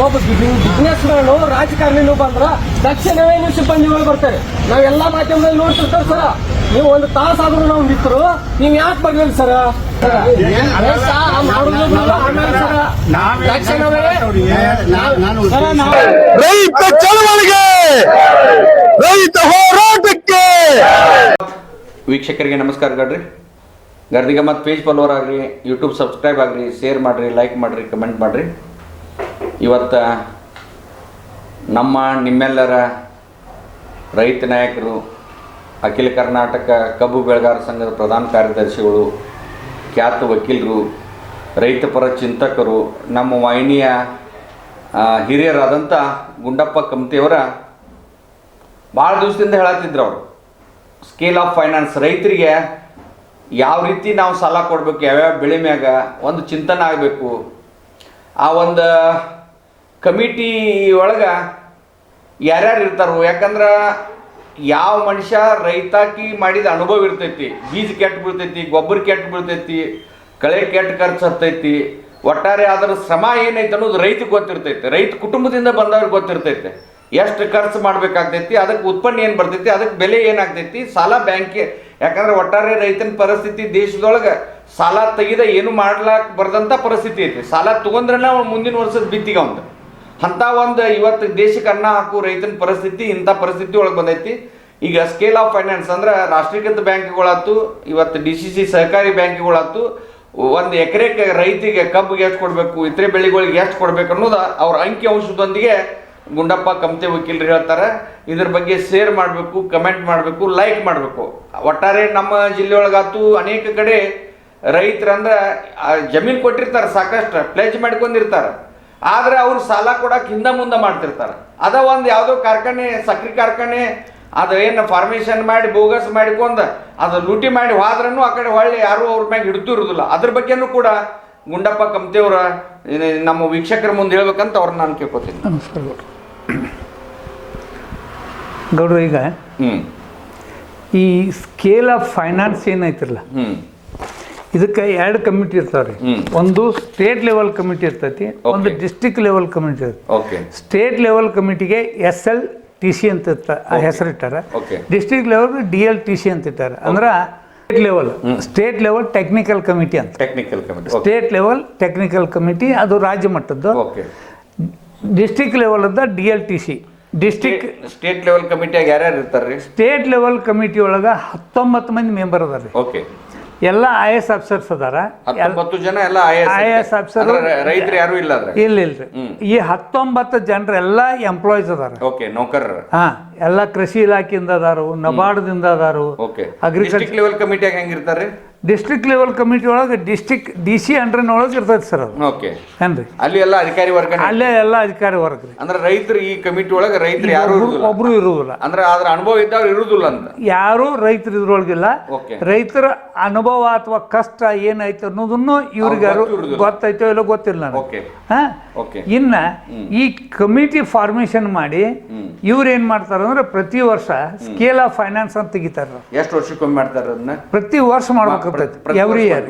ಒಬ್ಬ business man ರಾಜಕಾರಣಿನೂ ಬಂದ್ರ ತಕ್ಷಣವೇ ನೀವು ಸಿಬ್ಬಂದಿಗಳು ಬರ್ತಾರೆ. ನಾವೆಲ್ಲಾ ಮಾಧ್ಯಮದಲ್ಲಿ ನೋಡ್ತಿರ್ತಾರೆ ಸರ. ನೀವು ಒಂದು ತಾಸಾದ್ರೂ ನಾವು ನಿಂತರು ನೀವ್ ಯಾಕೆ ಬರ್ಲಿಲ್ಲ ಸರ? ರೈತ ಚಳವಳಿಗೆ, ರೈತ ಹೋರಾಟಕ್ಕೆ. ವೀಕ್ಷಕರಿಗೆ ನಮಸ್ಕಾರಗಳ್ರಿ. ಗರ್ದಿಗಮ್ಮತ್ ಪೇಜ್ ಫಾಲೋವರ್ ಆಗ್ರಿ, ಯೂಟ್ಯೂಬ್ ಸಬ್ಸ್ಕ್ರೈಬ್ ಆಗ್ರಿ, ಶೇರ್ ಮಾಡಿರಿ, ಲೈಕ್ ಮಾಡಿರಿ, ಕಮೆಂಟ್ ಮಾಡಿರಿ. ಇವತ್ತು ನಿಮ್ಮೆಲ್ಲರ ರೈತ ನಾಯಕರು, ಅಖಿಲ ಕರ್ನಾಟಕ ಕಬ್ಬು ಬೆಳೆಗಾರ ಸಂಘದ ಪ್ರಧಾನ ಕಾರ್ಯದರ್ಶಿಗಳು, ಖ್ಯಾತ ವಕೀಲರು, ರೈತ ಪರ ಚಿಂತಕರು, ನಮ್ಮ ವಾಹಿನಿಯ ಹಿರಿಯರಾದಂಥ ಗುಂಡಪ್ಪ ಕಮತಿಯವರ ಭಾಳ ದಿವಸದಿಂದ ಹೇಳತ್ತಿದ್ರು. ಅವರು ಸ್ಕೇಲ್ ಆಫ್ ಫೈನಾನ್ಸ್, ರೈತರಿಗೆ ಯಾವ ರೀತಿ ನಾವು ಸಾಲ ಕೊಡಬೇಕು, ಯಾವ್ಯಾವ ಬೆಳೆ ಮ್ಯಾಗ ಒಂದು ಚಿಂತನೆ ಆಗಬೇಕು. ಆ ಒಂದು ಕಮಿಟಿ ಒಳಗೆ ಯಾರ್ಯಾರು ಇರ್ತಾರೋ, ಯಾಕಂದ್ರೆ ಯಾವ ಮನುಷ್ಯ ರೈತಾಕಿ ಮಾಡಿದ ಅನುಭವ ಇರ್ತೈತಿ. ಬೀಜ ಕೆಟ್ಟು ಬೀಳ್ತೈತಿ, ಗೊಬ್ಬರ ಕೆಟ್ಟು ಬೀಳ್ತೈತಿ, ಕಳೆ ಕೆಟ್ಟು ಖರ್ಚು ಹತ್ತೈತಿ. ಒಟ್ಟಾರೆ ಅದರ ಶ್ರಮ ಏನೈತೆ ಅನ್ನೋದು ರೈತಗೆ ಗೊತ್ತಿರ್ತೈತೆ. ರೈತ ಕುಟುಂಬದಿಂದ ಬಂದವ್ರಿಗೆ ಗೊತ್ತಿರ್ತೈತೆ. ಎಷ್ಟು ಖರ್ಚು ಮಾಡಬೇಕಾಗ್ತೈತಿ, ಅದಕ್ಕೆ ಉತ್ಪನ್ನ ಏನು ಬರ್ತೈತಿ, ಅದಕ್ಕೆ ಬೆಲೆ ಏನಾಗ್ತೈತಿ, ಸಾಲ ಬ್ಯಾಂಕಿಗೆ. ಯಾಕಂದ್ರೆ ಒಟ್ಟಾರೆ ರೈತನ ಪರಿಸ್ಥಿತಿ ದೇಶದೊಳಗೆ ಸಾಲ ತೆಗೆದ ಏನು ಮಾಡ್ಲಾಕ್ ಬರ್ದಂಥ ಪರಿಸ್ಥಿತಿ ಐತಿ. ಸಾಲ ತೊಗೊಂಡ್ರೆ ಅವ್ನು ಮುಂದಿನ ವರ್ಷದ ಬಿತ್ತಿಗೆ ಅವ್ನು ಅಂಥ ಒಂದು ಇವತ್ತು ದೇಶಕ್ಕೆ ಅನ್ನ ಹಾಕು ರೈತನ ಪರಿಸ್ಥಿತಿ ಇಂಥ ಪರಿಸ್ಥಿತಿ ಒಳಗೆ ಬಂದೈತಿ. ಈಗ ಸ್ಕೇಲ್ ಆಫ್ ಫೈನಾನ್ಸ್ ಅಂದ್ರೆ ರಾಷ್ಟ್ರೀಕೃತ ಬ್ಯಾಂಕ್ಗಳಾಯ್ತು, ಇವತ್ತು DCC ಸಹಕಾರಿ ಬ್ಯಾಂಕ್ಗಳಾಯ್ತು. ಒಂದು ಎಕರೆಗೆ ರೈತಿಗೆ ಕಬ್ಬಿಗೆ ಎಷ್ಟು ಕೊಡಬೇಕು, ಇತರೆ ಬೆಳೆಗಳಿಗೆ ಎಷ್ಟು ಕೊಡಬೇಕು ಅನ್ನೋದು ಅವ್ರ ಅಂಕಿ ಅಂಶದೊಂದಿಗೆ ಗುಂಡಪ್ಪ ಕಮತೆ ವಕೀಲರು ಹೇಳ್ತಾರೆ. ಇದ್ರ ಬಗ್ಗೆ ಶೇರ್ ಮಾಡಬೇಕು, ಕಮೆಂಟ್ ಮಾಡಬೇಕು, ಲೈಕ್ ಮಾಡಬೇಕು. ಒಟ್ಟಾರೆ ನಮ್ಮ ಜಿಲ್ಲೆಯೊಳಗಾತು ಅನೇಕ ಕಡೆ ರೈತರಂದ್ರೆ ಜಮೀನು ಕೊಟ್ಟಿರ್ತಾರೆ, ಸಾಕಷ್ಟು ಪ್ಲೇಜ್ ಮಾಡ್ಕೊಂಡಿರ್ತಾರೆ. ಆದರೆ ಅವ್ರು ಸಾಲ ಕೊಡಕ್ಕೆ ಹಿಂದೆ ಮುಂದೆ ಮಾಡ್ತಿರ್ತಾರೆ. ಅದ ಒಂದು ಯಾವುದೋ ಕಾರ್ಖಾನೆ, ಸಕ್ರೆ ಕಾರ್ಖಾನೆ, ಅದು ಏನು ಫಾರ್ಮೇಷನ್ ಮಾಡಿ ಬೋಗಸ್ ಮಾಡಿಕೊಂಡು ಅದು ಲೂಟಿ ಮಾಡಿ ಹೋದ್ರೂ ಆ ಕಡೆ ಹೊಳ್ಳಿ ಯಾರೂ ಅವ್ರ ಮ್ಯಾಗ ಹಿಡಿದು ಇರೋದಿಲ್ಲ. ಅದ್ರ ಬಗ್ಗೆನೂ ಕೂಡ ಗುಂಡಪ್ಪ ಕಮತೆಯವರ ನಮ್ಮ ವೀಕ್ಷಕರ ಮುಂದೆ ಹೇಳ್ಬೇಕಂತ ಅವ್ರನ್ನ ನಾನು ಕೇಳ್ಕೊತೀನಿ. ನಮಸ್ಕಾರ ಗೌಡ್ರು. ಈಗ ಈ ಸ್ಕೇಲ್ ಆಫ್ ಫೈನಾನ್ಸ್ ಏನೈತಿರಲ್ಲ, ಇದಕ್ಕೆ 2 ಕಮಿಟಿ ಇರ್ತಾವ್ರಿ. ಒಂದು ಸ್ಟೇಟ್ ಲೆವೆಲ್ ಕಮಿಟಿ ಇರ್ತೈತಿ, ಒಂದು ಡಿಸ್ಟ್ರಿಕ್ಟ್ ಲೆವೆಲ್ ಕಮಿಟಿ ಇರ್ತೈತಿ. ಸ್ಟೇಟ್ ಲೆವೆಲ್ ಕಮಿಟಿಗೆ SLTC ಅಂತ ಹೆಸರಿಟ್ಟಾರ. ಡಿಸ್ಟ್ರಿಕ್ಟ್ ಲೆವೆಲ್ DLTC ಅಂತ ಇಟ್ಟಾರ. ಅಂದ್ರೆ ಸ್ಟೇಟ್ ಲೆವೆಲ್ ಟೆಕ್ನಿಕಲ್ ಕಮಿಟಿ ಅಂತ. ಸ್ಟೇಟ್ ಲೆವೆಲ್ ಟೆಕ್ನಿಕಲ್ ಕಮಿಟಿ ಅದು ರಾಜ್ಯ ಮಟ್ಟದ್ದು. ಡಿಸ್ಟ್ರಿಕ್ಟ್ ಲೆವೆಲ್ ಅದ DLTC. ಸ್ಟೇಟ್ ಲೆವೆಲ್ ಕಮಿಟಿಯಾಗ ಯಾರ್ಯಾರು ಇರ್ತಾರ್ರಿ? ಸ್ಟೇಟ್ ಲೆವೆಲ್ ಕಮಿಟಿ ಒಳಗೆ 19 ಮಂದಿ ಮೆಂಬರ್ ಅದಾರ. ಎಲ್ಲ IAS ಆಫೀಸರ್ಸ್ ಅದಾರ. 19 ಜನ ಎಲ್ಲ IAS ಆಫೀಸರ್. ರೈತರು ಯಾರು ಇಲ್ಲ? ಇಲ್ರಿ. ಈ 19 ಜನರು ಎಲ್ಲ ಎಂಪ್ಲಾಯೀಸ್ ಅದಾರ. ನೌಕರರು. ಎಲ್ಲ ಕೃಷಿ ಇಲಾಖೆಯಿಂದ ಅದಾರು, ನಬಾರ್ಡ್ದಿಂದ ಅದಾರು. ಅಗ್ರಿಕಲ್ಚರ್ ಲೆವೆಲ್ ಕಮಿಟಿಯಾಗ ಹೆಂಗಿರ್ತಾರೆ? ಡಿಸ್ಟ್ರಿಕ್ಟ್ ಲೆವೆಲ್ ಕಮಿಟಿ ಒಳಗೆ ಡಿಸ್ಟ್ರಿಕ್ಟ್ DC ಅಂಡರ್ನೊಳಗೆ ಇರ್ತೈತಿ ಸರ್ ಅದು. ಏನ್ರಿ? ಅಲ್ಲಿ ಎಲ್ಲ ಅಧಿಕಾರಿ ವರ್ಗ. ಅಲ್ಲೇ ಎಲ್ಲ ಅಧಿಕಾರಿ ವರ್ಗ ರೀ. ಅಂದ್ರೆ ರೈತರು ಈ ಕಮಿಟಿ ಒಳಗೆ ರೈತರು ಯಾರು ಒಬ್ರು ಇರುವುದಿಲ್ಲ. ಅಂದ್ರೆ ಅದ್ರ ಅನುಭವ ಇದ್ದವ್ರು ಇರುವುದಿಲ್ಲ ಅಂತ ಯಾರು ರೈತರು ಇದ್ರೊಳಗಿಲ್ಲ. ರೈತರ ಅನುಭವ ಅಥವಾ ಕಷ್ಟ ಏನೈತೆ ಅನ್ನೋದನ್ನು ಇವ್ರಿಗೆ ಯಾರು ಗೊತ್ತೈತೋ ಇಲ್ಲ ಗೊತ್ತಿಲ್ಲ ನನಗೆ. ಇನ್ನ ಈ ಕಮಿಟಿ ಫಾರ್ಮೇಶನ್ ಮಾಡಿ ಇವ್ರು ಏನ್ ಮಾಡ್ತಾರ ಅಂದ್ರೆ ಪ್ರತಿ ವರ್ಷ ಸ್ಕೇಲ್ ಆಫ್ ಫೈನಾನ್ಸ್ ಅಂತ ತೆಗಿತಾರ. ಎಷ್ಟು ವರ್ಷಕ್ಕೊಮ್ಮೆ ಮಾಡ್ತಾರ ಅದನ್ನ? ಪ್ರತಿ ವರ್ಷ ಮಾಡ್ಬೇಕು. Every year.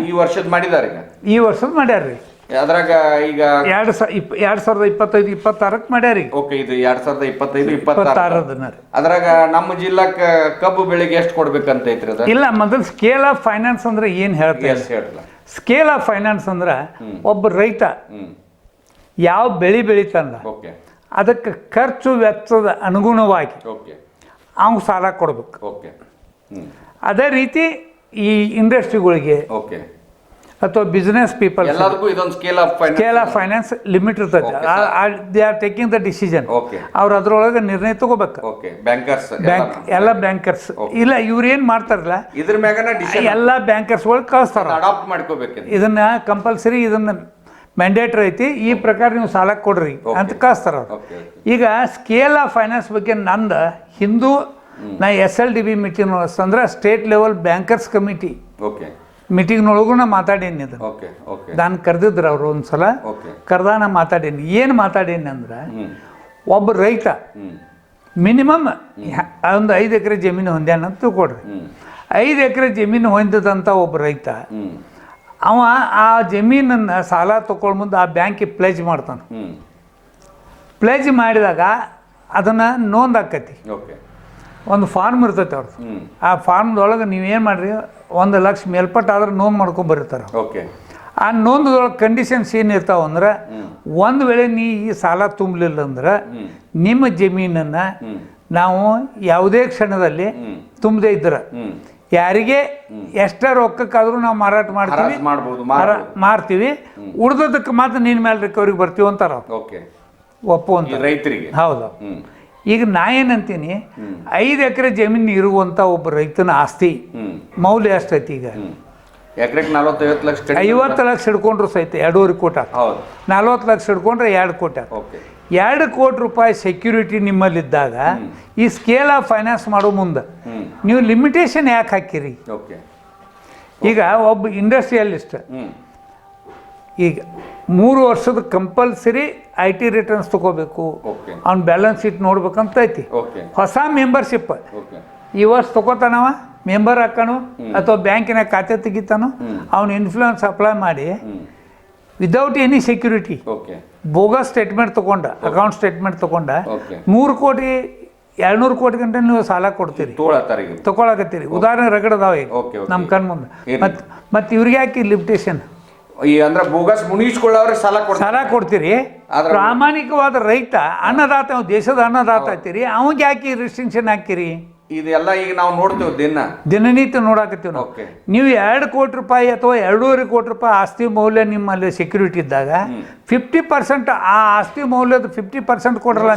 ಈ ವರ್ಷದ ಮಾಡಿದಾರೆ? ಈ ವರ್ಷದ ಮಾಡ್ಯಾರ್ರಿ. ಅದ್ರಾಗ ಈಗ 2025-26 ಮಾಡ್ಯಾರಿ. ಇದು 2025-26 ಅದ್ರಾಗ ನಮ್ಮ ಜಿಲ್ಲಾಕ ಕಬ್ಬು ಬೆಳೆಗೆ ಎಷ್ಟು ಕೊಡ್ಬೇಕಂತ ಐತ್ರಿ ಅದ? ಇಲ್ಲ, ಮೊದಲು ಸ್ಕೇಲ್ ಆಫ್ ಫೈನಾನ್ಸ್ ಅಂದ್ರೆ ಏನ್ ಹೇಳ್ತಾರೆ? ಸ್ಕೇಲ್ ಆಫ್ ಫೈನಾನ್ಸ್ ಅಂದ್ರೆ ಒಬ್ಬ ರೈತ ಯಾವ ಬೆಳಿತಾನ ಅದಕ್ಕೆ ಖರ್ಚು ವೆಚ್ಚದ ಅನುಗುಣವಾಗಿ ಅವ್ನು ಸಾಲ ಕೊಡ್ಬೇಕು. ಅದೇ ರೀತಿ ಈ ಇಂಡಸ್ಟ್ರಿಗಳಿಗೆ ಅಥವಾ business people scale of finance limit ಇರ್ತದೆ. They are taking the decision. ಅವ್ರು ಅದ್ರೊಳಗೆ ನಿರ್ಣಯ ತಗೋಬೇಕು. ಎಲ್ಲ ಬ್ಯಾಂಕರ್ಸ್ ಇಲ್ಲ, ಇವ್ರು ಏನ್ ಮಾಡ್ತಾರಲ್ಲ ಇದ್ರ ಮ್ಯಾಗ ಎಲ್ಲ ಬ್ಯಾಂಕರ್ಸ್ ಒಳಗೆ ಕಳಿಸ್ತಾರ. ಅಡಾಪ್ಟ್ ಮಾಡ್ಕೋಬೇಕು. ಇದನ್ನ ಕಂಪಲ್ಸರಿ, ಇದನ್ನ ಮ್ಯಾಂಡೇಟ್ರಿ ಐತಿ, ಈ ಪ್ರಕಾರ ನೀವು ಸಾಲ ಕೊಡ್ರಿ ಅಂತ ಕಳಿಸ್ತಾರ ಅವ್ರು. ಈಗ ಸ್ಕೇಲ್ ಆಫ್ ಫೈನಾನ್ಸ್ ಬಗ್ಗೆ ನಂದು ಹಿಂದೂ ನಾ SLDB ಮೀಟಿಂಗ್ ಅಂದ್ರೆ ಸ್ಟೇಟ್ ಲೆವೆಲ್ ಬ್ಯಾಂಕರ್ಸ್ ಕಮಿಟಿ ಮೀಟಿಂಗ್ನೊಳಗೂ ನಾ ಮಾತಾಡೀನಿ. ಇದನ್ನು ನಾನು ಕರೆದಿದ್ರು ಅವರು ಒಂದ್ಸಲ. ಕರೆದ ನಾ ಮಾತಾಡೀನಿ. ಏನು ಮಾತಾಡೀನಿ ಅಂದ್ರೆ, ಒಬ್ಬ ರೈತ ಮಿನಿಮಮ್ ಒಂದು 5 ಎಕರೆ ಜಮೀನು ಹೊಂದ್ಯಾನ ಅಂತ ತಿಳ್ಕೊಡ್ರಿ. 5 ಎಕರೆ ಜಮೀನು ಹೊಂದಿದಂಥ ಒಬ್ಬ ರೈತ ಹ್ಮ್ ಅವ ಆ ಜಮೀನನ್ನು ಸಾಲ ತಗೊಳ್ ಮುಂದೆ ಆ ಬ್ಯಾಂಕಿಗೆ ಪ್ಲೇಜ್ ಮಾಡ್ತಾನೆ. ಹ್ಮ್ ಪ್ಲೇಜ್ ಮಾಡಿದಾಗ ಅದನ್ನು ನೋಂದು ಆಕತಿ. ಓಕೆ ಒಂದು ಫಾರ್ಮ್ ಇರ್ತೈತೆ ಅವ್ರದ್ದು. ಹ್ಮ್ ಆ ಫಾರ್ಮ್ದೊಳಗೆ ನೀವೇನು ಮಾಡಿರಿ 1 ಲಕ್ಷ ಮೇಲ್ಪಟ್ಟು ಆದ್ರೆ ನೋಂದು ಮಾಡ್ಕೊಂಬರ್ತಾರೆ. ಓಕೆ ಆ ನೋಂದದೊಳಗೆ ಕಂಡೀಷನ್ಸ್ ಏನು ಇರ್ತಾವೆ ಅಂದ್ರೆ, ಒಂದು ವೇಳೆ ನೀ ಈ ಸಾಲ ತುಂಬಲಿಲ್ಲ ಅಂದ್ರೆ ನಿಮ್ಮ ಜಮೀನನ್ನು ನಾವು ಯಾವುದೇ ಕ್ಷಣದಲ್ಲಿ ತುಂಬದೇ ಇದ್ರೆ ಯಾರಿಗೆ ಎಷ್ಟೇ ರೊಕ್ಕಕ್ಕಾದ್ರೂ ನಾವು ಮಾರಾಟ ಮಾಡ್ತೀವಿ, ಮಾರ್ತೀವಿ, ಉಳ್ದದಕ್ಕೆ ಮಾತ್ರ ನಿನ್ನ ಮೇಲೆ ರಿಕವರಿಗೆ ಬರ್ತೀವಿ ಅಂತಾರ ಒಪ್ಪುವಂತ ರೈತರಿಗೆ. ಹೌದು. ಈಗ ನಾ ಏನಂತೀನಿ, 5 ಎಕರೆ ಜಮೀನು ಇರುವಂಥ ಒಬ್ಬ ರೈತನ ಆಸ್ತಿ ಮೌಲ್ಯ ಎಷ್ಟೈತಿ? ಈಗ ಎಕರೆಗೆ 40-50 ಲಕ್ಷ, 50 ಲಕ್ಷ ಹಿಡ್ಕೊಂಡ್ರು ಸಹಿತ 2.5 ಕೋಟಿ ಆಗ, 40 ಲಕ್ಷ ಹಿಡ್ಕೊಂಡ್ರೆ 2 ಕೋಟಿ ಆಗ. 2 ಕೋಟಿ ರೂಪಾಯಿ ಸೆಕ್ಯೂರಿಟಿ ನಿಮ್ಮಲ್ಲಿದ್ದಾಗ ಈ ಸ್ಕೇಲ್ ಆಫ್ ಫೈನಾನ್ಸ್ ಮಾಡೋ ಮುಂದೆ ನೀವು ಲಿಮಿಟೇಷನ್ ಯಾಕೆ ಹಾಕಿರಿ? ಈಗ ಒಬ್ಬ ಇಂಡಸ್ಟ್ರಿಯಲಿಸ್ಟ್ ಈಗ 3 ವರ್ಷದ ಕಂಪಲ್ಸರಿ IT ರಿಟರ್ನ್ಸ್ ತಗೋಬೇಕು, ಅವ್ನ ಬ್ಯಾಲೆನ್ಸ್ ಶೀಟ್ ನೋಡ್ಬೇಕಂತ ಐತಿ. ಹೊಸ ಮೆಂಬರ್ಶಿಪ್ ಈ ವರ್ಷ ತಗೋತಾನವ, ಮೆಂಬರ್ ಹಾಕನು ಅಥವಾ ಬ್ಯಾಂಕಿನ ಖಾತೆ ತೆಗಿತಾನು, ಅವ್ನ ಇನ್ಫ್ಲೂಯೆನ್ಸ್ ಅಪ್ಲೈ ಮಾಡಿ without any security bogus statement ತಗೊಂಡ, ಅಕೌಂಟ್ ಸ್ಟೇಟ್ಮೆಂಟ್ ತಗೊಂಡ 100 ಕೋಟಿ 200 ಕೋಟಿ ಗಂಟೆ ನೀವು ಸಾಲ ಕೊಡ್ತೀರಿ, ತಗೊಳಕತ್ತೀರಿ. ಉದಾಹರಣೆ ರಗಡದಾವ ಈಗ ನಮ್ಮ ಕಣ್ ಮುಂದೆ. ಮತ್ತೆ ಇವ್ರಿಗೆ ಯಾಕೆ ಲಿಮಿಟೇಷನ್? ಅಂದ್ರೆ ಬೋಗಸ್ ಮುನಿಸ್ಕೊಳ್ಳೋರಿಗೆ ಸಾಲ ಕೊಡ್ತೀರಿ. ಪ್ರಾಮಾಣಿಕವಾದ ರೈತ ಅನ್ನದಾತ, ದೇಶದ ಅನ್ನದಾತ ಐತಿರಿ, ಅವಂಗೆ ಯಾಕೆ ರಿಸ್ಟ್ರಿಕ್ಷನ್ ಹಾಕಿರಿ? ಇದೆಲ್ಲ ಈಗ ನಾವು ನೋಡ್ತೇವೆ, ದಿನನಿತ್ಯ ನೋಡಾಕತ್ತೀವಿ ನಾವು. ನೀವು 2 ಕೋಟಿ ರೂಪಾಯಿ ಅಥವಾ 2.5 ಕೋಟಿ ರೂಪಾಯಿ ಆಸ್ತಿ ಮೌಲ್ಯ ನಿಮ್ಮಲ್ಲಿ ಸೆಕ್ಯೂರಿಟಿ ಇದ್ದಾಗ 50% ಆ ಆಸ್ತಿ ಮೌಲ್ಯದ 50% ಕೊಡ್ರಲ್ಲ,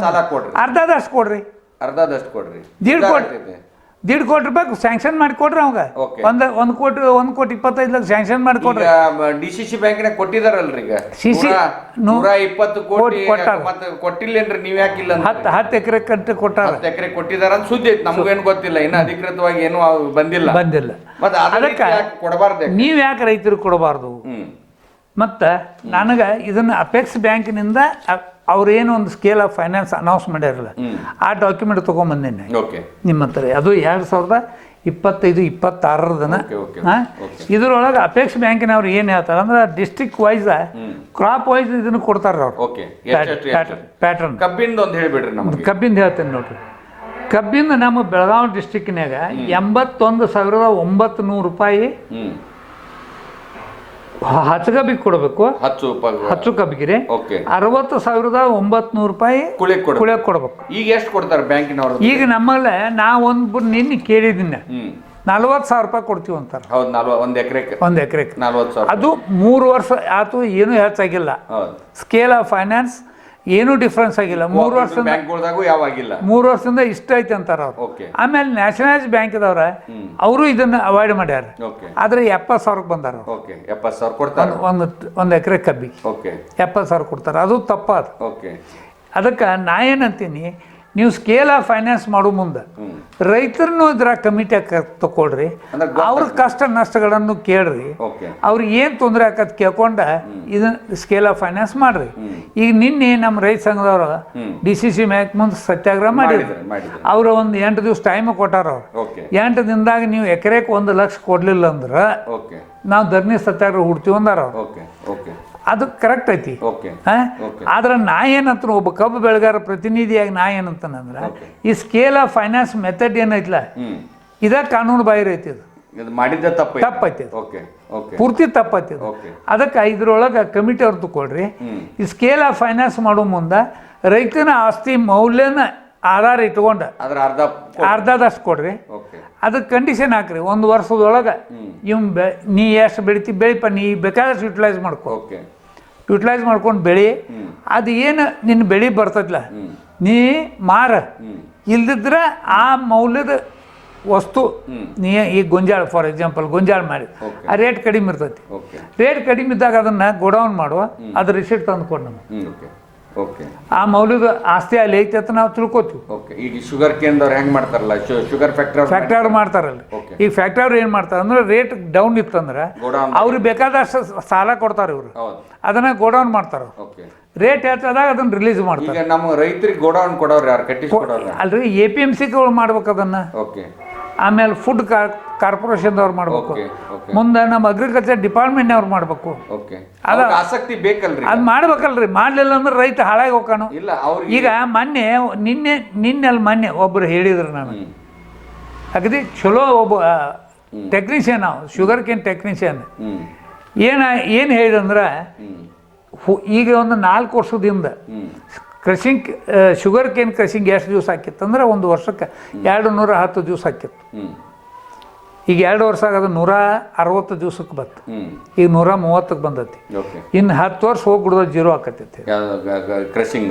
ಅರ್ಧದಷ್ಟು ಕೊಡ್ರಿ. 1.5 ಕೋಟಿ ರೂಪಾಯಿ ಸ್ಯಾಂಕ್ಷನ್ ಮಾಡಿ ಕೊಡ್ರಿ ಅವಾಗ. 1 ಕೋಟಿ 1.25 ಲಕ್ಷ ಸ್ಯಾಂಕ್ಷನ್ ಮಾಡಿ ಕೊಡ್ರಿ. DCC ಬ್ಯಾಂಕಿನ ಕೊಟ್ಟಿದಾರಲ್ರಿ, ಈಗ 120 ಕೋಟಿ ಕೊಟ್ಟಿಲ್ಲೇನ್ರಿ? ನೀವ್ ಯಾಕಿಲ್ಲ? 10 ಎಕರೆ ಕಂటే ಕೊಟ್ಟಾರ. 10 ಎಕರೆ ಕೊಟ್ಟಿದಾರ ಅಂತ ಸುದ್ದಿ ಐತಿ, ನಮಗೇನು ಗೊತ್ತಿಲ್ಲ, ಇನ್ನು ಅಧಿಕೃತವಾಗಿ ಏನು ಬಂದಿಲ್ಲ. ಮತ್ತೆ ಅದಕ್ಕೆ ಕೊಡಬಾರ್ದು. ನೀವ್ ಯಾಕೆ ರೈತರು ಕೊಡಬಾರ್ದು? ಮತ್ತು ನನಗೆ ಇದನ್ನು ಅಪೆಕ್ಸ್ ಬ್ಯಾಂಕಿನಿಂದ ಅವ್ರೇನು ಒಂದು ಸ್ಕೇಲ್ ಆಫ್ ಫೈನಾನ್ಸ್ ಅನೌನ್ಸ್ ಮಾಡ್ಯಾರಲ್ಲ, ಆ ಡಾಕ್ಯುಮೆಂಟ್ ತೊಗೊಂಬಂದೇನೆ ನಿಮ್ಮ ಹತ್ರ. ಅದು 2025-26 ಇದರೊಳಗೆ ಅಪೆಕ್ಸ್ ಬ್ಯಾಂಕಿನವ್ರು ಏನು ಹೇಳ್ತಾರೆ ಅಂದ್ರೆ, ಡಿಸ್ಟ್ರಿಕ್ಟ್ ವೈಸ್ ಕ್ರಾಪ್ ವೈಸ್ ಇದನ್ನು ಕೊಡ್ತಾರೆ ಅವ್ರು ಪ್ಯಾಟರ್ನ್. ಕಬ್ಬಿಂದ ಒಂದು ಹೇಳಿಬಿಡ್ರಿ ನಮ್ಗೆ. ಕಬ್ಬಿಂದ ಹೇಳ್ತೇನೆ ನೋಡ್ರಿ. ಕಬ್ಬಿಂದ ನಮ್ಮ ಬೆಳಗಾವಿ ಡಿಸ್ಟ್ರಿಕ್ನಾಗ 81,900 ರೂಪಾಯಿ ಹಚ್ಚಗಬ್ಬಿಗೆ ಕೊಡಬೇಕು. ಹಚ್ಚು ಕಬ್ಬಿಗೆ 60,900 ರೂಪಾಯಿ ಕುಳಿಯಕ್ಕೆ ಕೊಡ್ಬೇಕು. ಈಗ ಎಷ್ಟು ಕೊಡ್ತಾರೆ ಬ್ಯಾಂಕಿನವ್ರು? ಈಗ ನಮ್ಮಲ್ಲೇ ನಾ ನಿನ್ನೆ ಕೇಳಿದ್ದೀನಿ 40,000 ರೂಪಾಯಿ ಕೊಡ್ತೀವಿ ಅಂತಾರೆ. ಒಂದು ಎಕರೆಗೆ 40,000. ಅದು 3 ವರ್ಷ ಆಯ್ತು, ಏನೂ ಹೆಚ್ಚಾಗಿಲ್ಲ. ಸ್ಕೇಲ್ ಆಫ್ ಫೈನಾನ್ಸ್ ಏನೂ ಡಿಫ್ರೆನ್ಸ್ ಆಗಿಲ್ಲ. 3 ವರ್ಷದಿಂದ 3 ವರ್ಷದಿಂದ ಇಷ್ಟ ಐತೆ ಅಂತಾರ ಅವ್ರು. ಆಮೇಲೆ ನ್ಯಾಷನಲೈಸ್ ಬ್ಯಾಂಕ್ದವ್ರ ಅವರು ಇದನ್ನ ಅವಾಯ್ಡ್ ಮಾಡ್ಯಾರ. ಆದ್ರೆ 70,000 ಬಂದಾರ. ಒಂದು ಎಕರೆ ಕಬ್ಬಿಗೆ 70,000 ಕೊಡ್ತಾರೆ. ಅದು ತಪ್ಪಾದ. ಅದಕ್ಕೆ ನಾ ಏನಂತೀನಿ, ನೀವು ಸ್ಕೇಲ್ ಆಫ್ ಫೈನಾನ್ಸ್ ಮಾಡೋ ಮುಂದೆ ರೈತರನ್ನು ಇದ್ರ ಕಮಿಟಿ ತಗೊಳ್ರಿ, ಅವ್ರ ಕಷ್ಟ ನಷ್ಟಗಳನ್ನು ಕೇಳ್ರಿ, ಅವ್ರಿಗೆ ಏನು ತೊಂದರೆ ಆಕತ್ ಕೇಳ್ಕೊಂಡ ಇದನ್ನ ಸ್ಕೇಲ್ ಆಫ್ ಫೈನಾನ್ಸ್ ಮಾಡ್ರಿ. ಈಗ ನಿನ್ನೆ ನಮ್ಮ ರೈತ ಸಂಘದವ್ರು DCC ಬ್ಯಾಂಕ್ ಮುಂದೆ ಸತ್ಯಾಗ್ರಹ ಮಾಡಿದ್ರು. ಅವ್ರು ಒಂದು 8 ದಿವಸ ಟೈಮ್ ಕೊಟ್ಟಾರ. ಅವ್ರು 8 ದಿನದಾಗ ನೀವು ಎಕರೆಗೆ 1 ಲಕ್ಷ ಕೊಡ್ಲಿಲ್ಲ ಅಂದ್ರೆ ನಾವು ಧರಣಿ ಸತ್ಯಾಗ್ರಹ ಹುಡ್ತೀವಿ ಅಂದಾರ ಅವ್ರು. ಅದು ಕರೆಕ್ಟ್ ಐತಿ. ಆದ್ರೆ ನಾ ಏನಂತ, ಒಬ್ಬ ಕಬ್ಬು ಬೆಳೆಗಾರ ಪ್ರತಿನಿಧಿಯಾಗಿ ನಾ ಏನಂತಾನಂದ್ರೆ, ಈ ಸ್ಕೇಲ್ ಆಫ್ ಫೈನಾನ್ಸ್ ಮೆಥಡ್ ಏನೈತಿಲ್ಲ, ಇದ ಕಾನೂನು ಬಾಹಿರ ಐತಿ. ಇದು ತಪ್ಪೈತಿ, ಪೂರ್ತಿ ತಪ್ಪೈತಿ. ಅದಕ್ಕೆ ಇದ್ರೊಳಗೆ ಕಮಿಟಿ ಅವ್ರು ತಗೊಳ್ರಿ. ಈ ಸ್ಕೇಲ್ ಆಫ್ ಫೈನಾನ್ಸ್ ಮಾಡೋ ಮುಂದೆ ರೈತನ ಆಸ್ತಿ ಮೌಲ್ಯನ ಆಧಾರ ಇಟ್ಕೊಂಡ ಅರ್ಧದಷ್ಟು ಕೊಡ್ರಿ. ಅದಕ್ಕೆ ಕಂಡೀಷನ್ ಹಾಕ್ರಿ, 1 ವರ್ಷದೊಳಗೆ ನೀ ಎಷ್ಟು ಬೆಳಿಪ, ನೀ ಬೇಕಾದಷ್ಟು ಯುಟಿಲೈಸ್ ಮಾಡ್ಕೊಂಡು ಬೆಳಿ. ಅದು ಏನು ನಿನ್ನ ಬೆಳೆ ಬರ್ತದಲ್ಲ, ನೀ ಮಾರ. ಇಲ್ದಿದ್ರೆ ಆ ಮೌಲ್ಯದ ವಸ್ತು ನೀ ಈಗ ಗೊಂಜಾಳ, ಫಾರ್ ಎಕ್ಸಾಂಪಲ್ ಗೊಂಜಾಳ ಮಾಡಿ, ಆ ರೇಟ್ ಕಡಿಮೆ ಇರ್ತೈತಿ. ರೇಟ್ ಕಡಿಮೆ ಇದ್ದಾಗ ಅದನ್ನು ಗೋಡೌನ್ ಮಾಡುವ, ಅದ್ರ ರಿಸಿಪ್ಟ್ ತಂದುಕೊಂಡು ನಮಗೆ ಆ ಮೌಲ್ಯದ ಆಸ್ತಿ ಅಲ್ಲಿ ಐತೆ ಅಂತ ನಾವು ತಿಳ್ಕೊತೀವಿ. ಈಗ ಶುಗರ್ ಕೇಂದ್ರ ಹೆಂಗೆ ಮಾಡ್ತಾರಲ್ಲ, ಶುಗರ್ ಫ್ಯಾಕ್ಟ್ರಿ ಮಾಡ್ತಾರಲ್ಲ, ಈಗ ಫ್ಯಾಕ್ಟ್ರಿ ಏನು ಮಾಡ್ತಾರೆ ಅಂದ್ರೆ, ರೇಟ್ ಡೌನ್ ಇತ್ತಂದ್ರೆ ಅವ್ರಿಗೆ ಬೇಕಾದಷ್ಟು ಸಾಲ ಕೊಡ್ತಾರೆ ಇವರು, ಅದನ್ನ ಗೋಡೌನ್ ಮಾಡ್ತಾರೆ. ರೇಟ್ ಹೆಚ್ಚಾದಾಗ ಅದನ್ನ ರಿಲೀಸ್ ಮಾಡ್ತಾರೆ. ನಮ್ಮ ರೈತರಿಗೆ ಗೋಡೌನ್ ಕೊಡೋರು ಯಾರು? ಕಟ್ಟಿಸ್ಕೊಡೋರು ಅಲ್ರಿ, APMC ಮಾಡ್ಬೇಕು ಅದನ್ನ. ಆಮೇಲೆ ಫುಡ್ ಕಾರ್ಪೊರೇಷನ್ದವ್ರು ಮಾಡ್ಬೇಕು, Okay, okay. ಮುಂದೆ ನಮ್ಮ ಅಗ್ರಿಕಲ್ಚರ್ ಡಿಪಾರ್ಟ್ಮೆಂಟ್ನವ್ರು ಮಾಡ್ಬೇಕು. ಓಕೆ ಅದ ಆಸಕ್ತಿ ಬೇಕಲ್ರಿ ಅದು ಮಾಡ್ಬೇಕಲ್ರಿ, ಮಾಡ್ಲಿಲ್ಲ ಅಂದ್ರೆ ರೈತ ಹಾಳಾಗಿ ಹೋಗಾನು. ಇಲ್ಲ ಅವ್ರಿಗೆ ಈಗ ಮೊನ್ನೆ ಒಬ್ಬರು ಹೇಳಿದ್ರು ನಾನು ಅಗದಿ ಚಲೋ ಒಬ್ಬ ಟೆಕ್ನಿಷಿಯನ್, ನಾವು ಶುಗರ್ ಕೇನ್ ಟೆಕ್ನಿಷಿಯನ್. ಏನು ಹೇಳಿದಂದ್ರೆ ಈಗ ಒಂದು 4 ವರ್ಷದಿಂದ ಶುಗರ್ ಕೇನ್ ಕ್ರಷಿಂಗ್ ಎಷ್ಟು ದಿವಸ ಹಾಕಿತ್ತು ಅಂದ್ರೆ ಒಂದು ವರ್ಷಕ್ಕೆ 210 ದಿವಸ ಹಾಕಿತ್ತು. ಈಗ 2 ವರ್ಷ ಆಗೋದು 160 ದಿವ್ಸಕ್ಕೆ ಬಂತು, ಈಗ 130ಕ್ಕೆ ಬಂದೈತಿ. ಇನ್ನು 10 ವರ್ಷ ಹೋಗ್ಬಿಡ್ದ 0 ಆಕತ್ತೈತಿ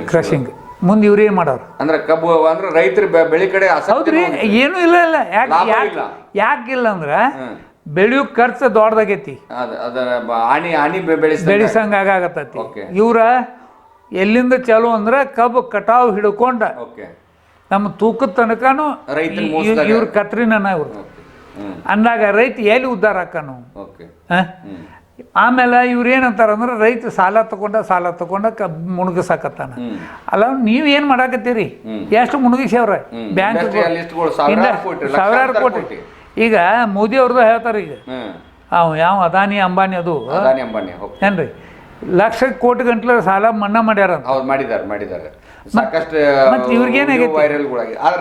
ಕ್ರಷಿಂಗ್. ಮುಂದೆ ಇವ್ರು ಏನು ಮಾಡೋರು ಅಂದ್ರೆ ಕಬ್ಬು ಅಂದ್ರೆ ರೈತರು ಬೆಳೆ ಕಡೆ ಹೌದ್ರಿ, ಏನೂ ಇಲ್ಲ. ಯಾಕಿಲ್ಲ ಅಂದ್ರೆ ಬೆಳೆಯೋ ಖರ್ಚು ದೊಡ್ಡದಾಗೈತಿ, ಬೆಳೆಸಂಗ ಆಗತ್ತೈತಿ. ಇವ್ರ ಎಲ್ಲಿಂದ ಚಾಲು ಅಂದ್ರೆ ಕಬ್ಬು ಕಟಾವು ಹಿಡ್ಕೊಂಡ ನಮ್ಮ ತೂಕದ ತನಕನು ಇವ್ರ ಕತ್ರಿನ ಇವ್ರು ಅಂದಾಗ ರೈತ ಎಲ್ಲಿ ಉದ್ಧಾರ ಹಾಕನು. ಆಮೇಲೆ ಇವ್ರು ಏನಂತಾರ ಅಂದ್ರೆ ರೈತ ಸಾಲ ತಗೊಂಡ ಕಬ್ಬು ಮುಣಗಸಾಕತ್ತಾನ. ಅಲ್ಲ ನೀವೇನು ಮಾಡಾಕತ್ತೀರಿ, ಎಷ್ಟು ಮುಣಗಿಸ್ಯವ್ರ ಬ್ಯಾಂಕ್ ಸಾವಿರಾರು ಕೋಟಿ. ಈಗ ಮೋದಿ ಅವ್ರದ್ದು ಹೇಳ್ತಾರೆ, ಈಗ ಯಾವ ಅದಾನಿ ಅಂಬಾನಿ ಅದು ಏನ್ರಿ ಲಕ್ಷ ಕೋಟಿ ಗಂಟ್ಲೆ ಸಾಲ ಮನ್ನಾ ಮಾಡ್ಯಾರ. ಮಾಡಿದ್ದಾರೆ ಸಾಕಷ್ಟು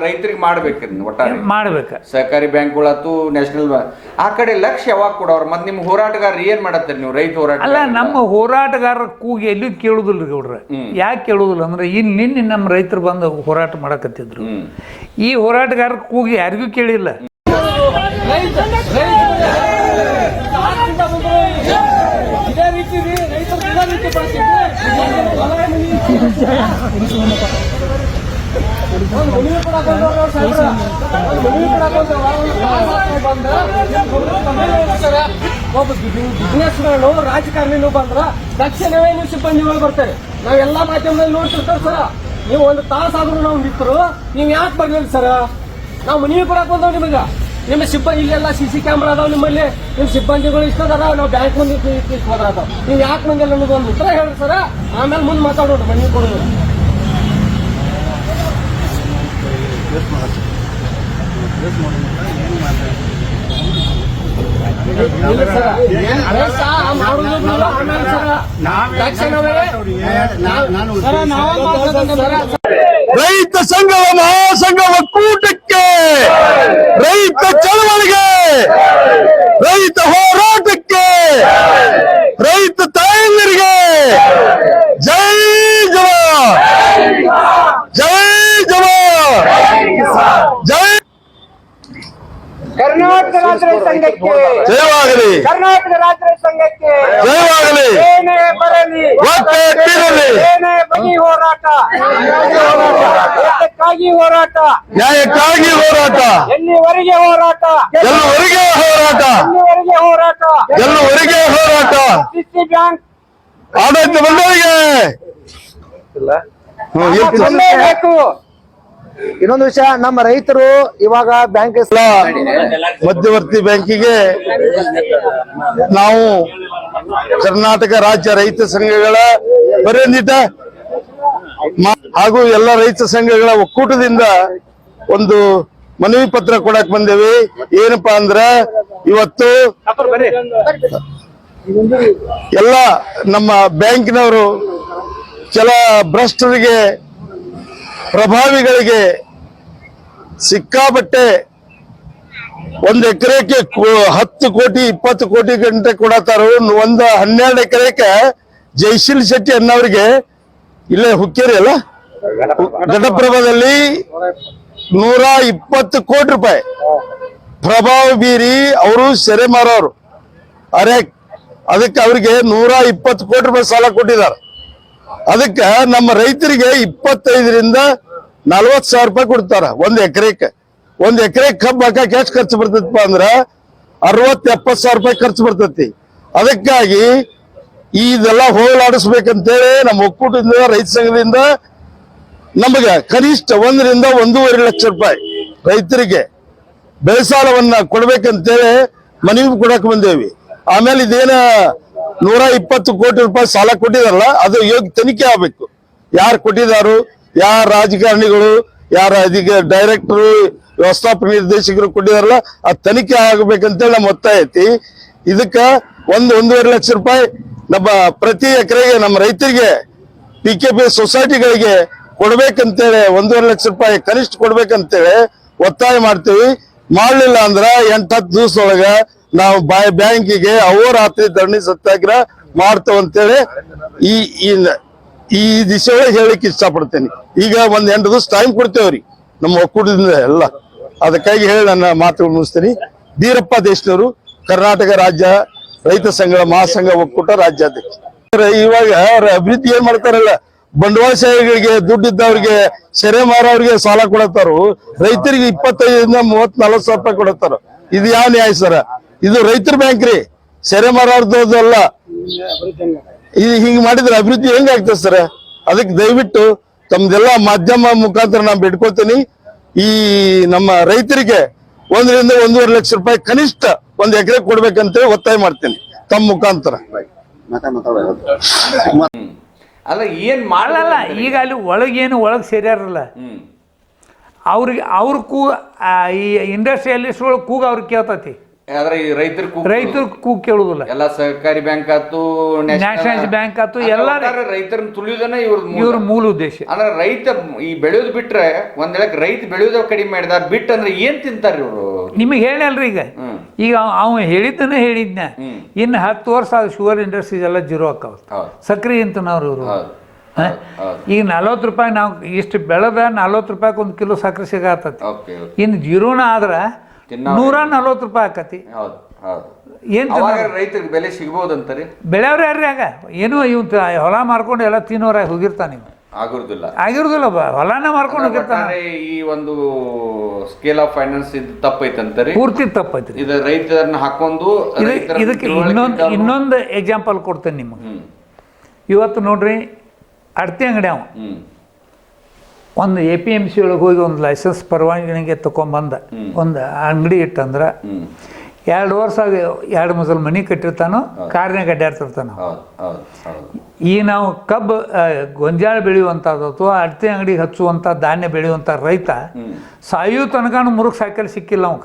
ರೈತರಿಗೆ ಮಾಡ್ಬೇಕು. ಸಹಕಾರಿ ಬ್ಯಾಂಕ್ಗಳಾತು, ನ್ಯಾಷನಲ್ ಬ್ಯಾಂಕ್ ಆ ಕಡೆ ಲಕ್ಷ ಯಾವಾಗ ಕೊಡೋರು. ಮತ್ತೆ ನಿಮ್ಮ ಹೋರಾಟಗಾರ ಏನ್ ಮಾಡತ್ತಾರೆ ನೀವು ರೈತ ಹೋರಾಟ? ಅಲ್ಲ, ನಮ್ಮ ಹೋರಾಟಗಾರರ ಕೂಗಿ ಎಲ್ಲಿ ಕೇಳುದಿಲ್ರಿ ಗೌಡ್ರ. ಯಾಕೆ ಕೇಳುದಿಲ್ಲ ಅಂದ್ರೆ ನಿನ್ನೆ ನಮ್ಮ ರೈತರು ಬಂದು ಹೋರಾಟ ಮಾಡಕತ್ತಿದ್ರು. ಈ ಹೋರಾಟಗಾರರ ಕೂಗಿ ಯಾರಿಗೂ ಕೇಳಿಲ್ಲ. ಇದೇ ರೀತಿ ರೈತರು ಒಬ್ಬ ಬಿಸ್ನೆಸ್ಗಳು ರಾಜಕಾರಣಿನೂ ಬಂದ್ರ ತಕ್ಷಣವೇ ನೀವು ಸಿಬ್ಬಂದಿಗಳು ಬರ್ತಾರೆ. ನಾವೆಲ್ಲಾ ಮಾಧ್ಯಮದಲ್ಲಿ ನೋಡ್ತಿರ್ತಾರೆ ಸರ. ನೀವು ಒಂದು ತಾಸಾದ್ರೂ ನಾವು ನಿಂತರು, ನೀವು ಯಾಕೆ ಬರ್ಲಿಲ್ಲ ಸರ? ನಾವು ಮನವಿ ಕೊಡಕ್ ಬಂದವ್ ನಿಮಗೆ. ನಿಮ್ಮ ಸಿಬ್ಬಂದಿ ಇಲ್ಲೆಲ್ಲ CC ಕ್ಯಾಮ್ರಾ ಅದಾವ ನಿಮ್ಮಲ್ಲಿ, ನಿಮ್ಮ ಸಿಬ್ಬಂದಿಗಳು ಇಷ್ಟ ಅದಾವ. ನಾವು ಬ್ಯಾಂಕ್ ಮುಂದೆ ಹೋದ್ರಾದ ನೀವು ಯಾಕೆ ಬಂದಿಲ್ಲ ಅನ್ನೋದು ಒಂದು ಉತ್ತರ ಹೇಳ್ರಿ ಸರ. ಆಮೇಲೆ ಮುಂದೆ ಮಾತಾಡೋಣ, ಮನವಿ ಕೊಡೋದು. ರೈತ ಸಂಘವ ಮಹಾಸಂಘ ಒಕ್ಕೂಟಕ್ಕೆ, ರೈತ ಚಳವಳಿಗೆ, ರೈತ ಹೋರಾಟಕ್ಕೆ, ರೈತ ತಾಯಂದಿರಿಗೆ ಜೈ ಜವಾನ್, ಜೈ ಜವಾನ್, ಜೈ ಕರ್ನಾಟಕ ರಾಜ್ಯ ಸಂಘಕ್ಕೆ ಜಯವಾಗಲಿ, ಕರ್ನಾಟಕ ರಾಜ್ಯ ಸಂಘಕ್ಕೆ ಜಯವಾಗಲಿ. ಏನೇ ಬರಲಿ, ಏನೇ ಬಗೆ ಹೋರಾಟ, ನ್ಯಾಯಕ್ಕಾಗಿ ಹೋರಾಟ, ನ್ಯಾಯಕ್ಕಾಗಿ ಹೋರಾಟ, ಎಲ್ಲಿವರೆಗೆ ಹೋರಾಟ, ಎಲ್ಲವರೆಗೆ ಹೋರಾಟ, ಎಲ್ಲಿವರೆಗೆ ಹೋರಾಟ, ಎಲ್ಲವರೆಗೆ ಹೋರಾಟ. ಸಿಸಿ ಬ್ಯಾಂಕ್ ಆಡಳಿತ ಬಂದವರಿಗೆ ಬೇಕು. ಇನ್ನೊಂದು ವಿಷಯ, ನಮ್ಮ ರೈತರು ಇವಾಗ ಬ್ಯಾಂಕ್ ಮಧ್ಯವರ್ತಿ ಬ್ಯಾಂಕಿಗೆ ನಾವು ಕರ್ನಾಟಕ ರಾಜ್ಯ ರೈತ ಸಂಘಗಳ ಬರೆಯಂದಿಟ ಹಾಗೂ ಎಲ್ಲ ರೈತ ಸಂಘಗಳ ಒಕ್ಕೂಟದಿಂದ ಒಂದು ಮನವಿ ಪತ್ರ ಕೊಡಕ್ ಬಂದೇವಿ. ಏನಪ್ಪಾ ಅಂದ್ರ ಇವತ್ತು ಎಲ್ಲ ನಮ್ಮ ಬ್ಯಾಂಕಿನವರು ಕೆಲ ಭ್ರಷ್ಟರಿಗೆ, ಪ್ರಭಾವಿಗಳಿಗೆ ಸಿಕ್ಕಾಪಟ್ಟೆ 1 ಎಕರೆಗೆ 10 ಕೋಟಿ 20 ಕೋಟಿ ಗಂಟೆ ಕೊಡತಾರ. 12 ಎಕರೆಗೆ ಜಯಶೀಲ್ ಶೆಟ್ಟಿ ಅನ್ನೋರಿಗೆ ಇಲ್ಲೇ ಹುಕ್ಕೇರಿ ಅಲ್ಲ ಘಟಪ್ರಭಾದಲ್ಲಿ 120 ಕೋಟಿ ರೂಪಾಯಿ ಪ್ರಭಾವ ಬೀರಿ ಅವರು ಸೆರೆ ಮಾರೋರು. ಅದಕ್ಕೆ ಅವ್ರಿಗೆ 120 ಕೋಟಿ ರೂಪಾಯಿ ಸಾಲ ಕೊಟ್ಟಿದ್ದಾರೆ. ಅದಕ್ಕೆ ನಮ್ಮ ರೈತರಿಗೆ 25ರಿಂದ 40 ಸಾವಿರ ರೂಪಾಯಿ ಕೊಡ್ತಾರ 1 ಎಕರೆಗೆ. 1 ಎಕರೆ ಕಬ್ಬು ಹಾಕಕ್ಕೆ ಎಷ್ಟು ಖರ್ಚು ಬರ್ತೈತಪ್ಪ ಅಂದ್ರ 60-70 ಸಾವಿರ ರೂಪಾಯಿ ಖರ್ಚು ಬರ್ತೈತಿ. ಅದಕ್ಕಾಗಿ ಇದೆಲ್ಲ ಹೋಗಲಾಡಿಸ್ಬೇಕಂತೇಳಿ ನಮ್ಮ ಒಕ್ಕೂಟದಿಂದ ರೈತ ಸಂಘದಿಂದ ನಮಗೆ ಕನಿಷ್ಠ 1ರಿಂದ 1.5 ಲಕ್ಷ ರೂಪಾಯಿ ರೈತರಿಗೆ ಬೆಳೆ ಸಾಲವನ್ನ ಕೊಡ್ಬೇಕಂತೇಳಿ ಮನವಿ ಕೊಡಕ್ ಬಂದೇವಿ. ಆಮೇಲೆ ಇದೇನ 120 ಕೋಟಿ ರೂಪಾಯಿ ಸಾಲ ಕೊಟ್ಟಿದಾರಲ್ಲ, ಅದು ಯೋಗ್ಯ ತನಿಖೆ ಆಗ್ಬೇಕು. ಯಾರು ಕೊಟ್ಟಿದಾರು, ಯಾರ ರಾಜಕಾರಣಿಗಳು, ಯಾರ ಡೈರೆಕ್ಟರು, ವ್ಯವಸ್ಥಾಪಕ ನಿರ್ದೇಶಕರು ಕೊಟ್ಟಿದಾರಲ್ಲ ಅದು ತನಿಖೆ ಆಗ್ಬೇಕಂತೇಳಿ ನಮ್ಮ ಒತ್ತಾಯ ಐತಿ. ಇದಕ್ಕ 1.5 ಲಕ್ಷ ರೂಪಾಯಿ ನಮ್ಮ ಪ್ರತಿ ಎಕರೆಗೆ ನಮ್ಮ ರೈತರಿಗೆ PKP ಸೊಸೈಟಿಗಳಿಗೆ ಕೊಡ್ಬೇಕಂತೇಳಿ 1.5 ಲಕ್ಷ ರೂಪಾಯಿ ಕನಿಷ್ಠ ಕೊಡ್ಬೇಕಂತೇಳಿ ಒತ್ತಾಯ ಮಾಡ್ತೀವಿ. ಮಾಡ್ಲಿಲ್ಲ ಅಂದ್ರ 8-10 ದಿವಸದೊಳಗ ನಾವು ಬ್ಯಾಂಕಿಗೆ ಅಹೋರಾತ್ರಿ ಧರಣಿ ಸತ್ಯಾಗ್ರಹ ಮಾಡ್ತೇವಂತೇಳಿ ಈ ದಿಶೆಯೊಳಗೆ ಹೇಳಿಕ್ ಇಷ್ಟಪಡ್ತೇನೆ. ಈಗ 8 ದಿವಸ ಟೈಮ್ ಕೊಡ್ತೇವ್ರಿ ನಮ್ಮ ಒಕ್ಕೂಟದಿಂದ ಎಲ್ಲ. ಅದಕ್ಕಾಗಿ ಹೇಳಿ ನನ್ನ ಮಾತು ಮುಗಿಸ್ತೀನಿ. ಬೀರಪ್ಪ ದೇಶನವರು, ಕರ್ನಾಟಕ ರಾಜ್ಯ ರೈತ ಸಂಘ ಮಹಾಸಂಘ ಒಕ್ಕೂಟ ರಾಜ್ಯಾಧ್ಯಕ್ಷ. ಇವಾಗ ಅವ್ರ ಅಭಿವೃದ್ಧಿ ಏನ್ ಮಾಡ್ತಾರಲ್ಲ, ಬಂಡವಾಳಶಾಹಿಗಳಿಗೆ ದುಡ್ಡಿದ್ದವ್ರಿಗೆ ಸೆರೆ ಮಾರೋರಿಗೆ ಸಾಲ ಕೊಡತ್ತಾರು, ರೈತರಿಗೆ 25ರಿಂದ 30-40 ಸಾವಿರ ರೂಪಾಯಿ ಕೊಡತ್ತಾರ. ಇದು ಯಾವ ನ್ಯಾಯ ಸರ? ಇದು ರೈತರ ಬ್ಯಾಂಕ್ ರೀ, ಸೆರೆ ಮಾರಾಡ್ದಲ್ಲ. ಇದು ಹಿಂಗ್ ಮಾಡಿದ್ರೆ ಅಭಿವೃದ್ಧಿ ಹೆಂಗಾಗ್ತದೆ ಸರ್? ಅದಕ್ಕೆ ದಯವಿಟ್ಟು ತಮ್ದೆಲ್ಲ ಮಾಧ್ಯಮ ಮುಖಾಂತರ ನಾನು ಬಿಡ್ಕೊತೀನಿ, ಈ ನಮ್ಮ ರೈತರಿಗೆ 1.5 ಲಕ್ಷ ರೂಪಾಯಿ ಕನಿಷ್ಠ 1 ಎಕರೆ ಕೊಡ್ಬೇಕಂತೇಳಿ ಒತ್ತಾಯ ಮಾಡ್ತೀನಿ ತಮ್ಮ ಮುಖಾಂತರ. ಅಲ್ಲ ಏನ್ ಮಾಡಲ್ಲ. ಈಗ ಅಲ್ಲಿ ಒಳಗೆ ಸೇರ್ಯಾರಲ್ಲ, ಅವ್ರಿಗೆ ಅವ್ರ ಈ ಇಂಡಸ್ಟ್ರಿಯಲಿಸ್ಟ್ಗಳು ಕೂಗ ಅವ್ರಿಗೆ ಕೇಳ್ತತಿ. ಆದ್ರೆ ಈ ರೈತರು ಕೂಗ್ ಕೇಳುದಿಲ್ಲ. ಎಲ್ಲ ಸಹಕಾರಿ ಬ್ಯಾಂಕ್ ಆಯ್ತು, ನ್ಯಾಷನಲೈಸ್ ಬ್ಯಾಂಕ್ ಆಯ್ತು, ಎಲ್ಲ ರೈತರನ್ನ ತುಳಿಯೋದನ್ನ ಇವ್ರ ಮೂಲ ಉದ್ದೇಶ. ಅಂದ್ರೆ ರೈತ ಈ ಬೆಳೆಯೋದು ಬಿಟ್ರೆ ಒಂದ್ ಹೇಳಕ್ ರೈತ ಬೆಳೆಯೋದ ಕಡಿಮೆ ಮಾಡಿದಾರ ಬಿಟ್ಟಂದ್ರೆ ಏನ್ ತಿಂತಾರ ಇವ್ರು? ನಿಮಗೆ ಹೇಳಲ್ರಿ ಈಗ ಅವ ಹೇಳಿದ್ದನೇ ಹೇಳಿದ್ನ. ಇನ್ನು 10 ವರ್ಷ ಶುಗರ್ ಇಂಡಸ್ಟ್ರೀಸ್ ಎಲ್ಲ ಜೀರೋ ಆಕಾವ, ಸಕ್ರೆ ಅಂತನವ್ರು ಇವರು. ಈಗ 40 ರೂಪಾಯಿ ನಾವು ಇಷ್ಟು ಬೆಳೆದ 40 ರೂಪಾಯಿಗೆ 1 ಕಿಲೋ ಸಕ್ಕರೆ ಸಿಗತ್ತತಿ. ಇನ್ನು ಜೀರೋನ ಆದ್ರ 140 ರೂಪಾಯಿ ಆಕತಿ. ಏನ್ ರೈತರಿಗೆ ಬೆಲೆ ಸಿಗ್ಬೋದಂತಾರೆ? ಬೆಳೆಯವ್ರ ಯಾರ್ರಿ ಆಗ ಏನು ಹೊಲ ಮಾರ್ಕೊಂಡು ಎಲ್ಲ ತಿನ್ನೋರಾಗಿ ಹೋಗಿರ್ತಾನೆ. ಆಗಿರುದಿಲ್ಲ, ಹೊಲನ ಮಾರ್ಕೊಂಡು ಹೋಗಿರ್ತಾನೆ. ಈ ಒಂದು ಸ್ಕೇಲ್ ಆಫ್ ಫೈನಾನ್ಸ್ ಇದು ತಪ್ಪೈತಂತಾರೆ, ಪೂರ್ತಿ ತಪ್ಪೈತ್ರಿ. ಇದು ರೈತರನ್ನ ಹಾಕೊಂಡು ಇದಕ್ಕೆ ಇನ್ನೊಂದು ಎಕ್ಸಾಂಪಲ್ ಕೊಡ್ತೇನೆ ನಿಮಗೆ. ಇವತ್ತು ನೋಡ್ರಿ, ಅಡತಿ ಅಂಗಡಿ ಅವ ಒಂದು APMC ಒಳಗೆ ಹೋಗಿ ಒಂದು ಲೈಸೆನ್ಸ್ ಪರವಾನಗಿಗೆ ತಗೊಂಬಂದ ಒಂದು ಅಂಗಡಿ ಇಟ್ಟಂದ್ರೆ 2 ವರ್ಷ 2 ಮಜಲ್ ಮನೆ ಕಟ್ಟಿರ್ತಾನೋ, ಕಾರ್ನಾಗ ಅಡ್ಡಾಡ್ತಿರ್ತಾನೋ. ಈ ನಾವು ಕಬ್ಬು ಗೊಂಜಾಳ ಬೆಳೆಯುವಂಥದ್ದು ಅಥವಾ ಅಡತಿ ಅಂಗಡಿಗೆ ಹಚ್ಚುವಂಥ ಧಾನ್ಯ ಬೆಳೆಯುವಂಥ ರೈತ ಸಾಯೋ ತನಕ ಮುರುಗ್ ಸಾಕಲ್ಲಿ ಸಿಕ್ಕಿಲ್ಲ ಅವಾಗ.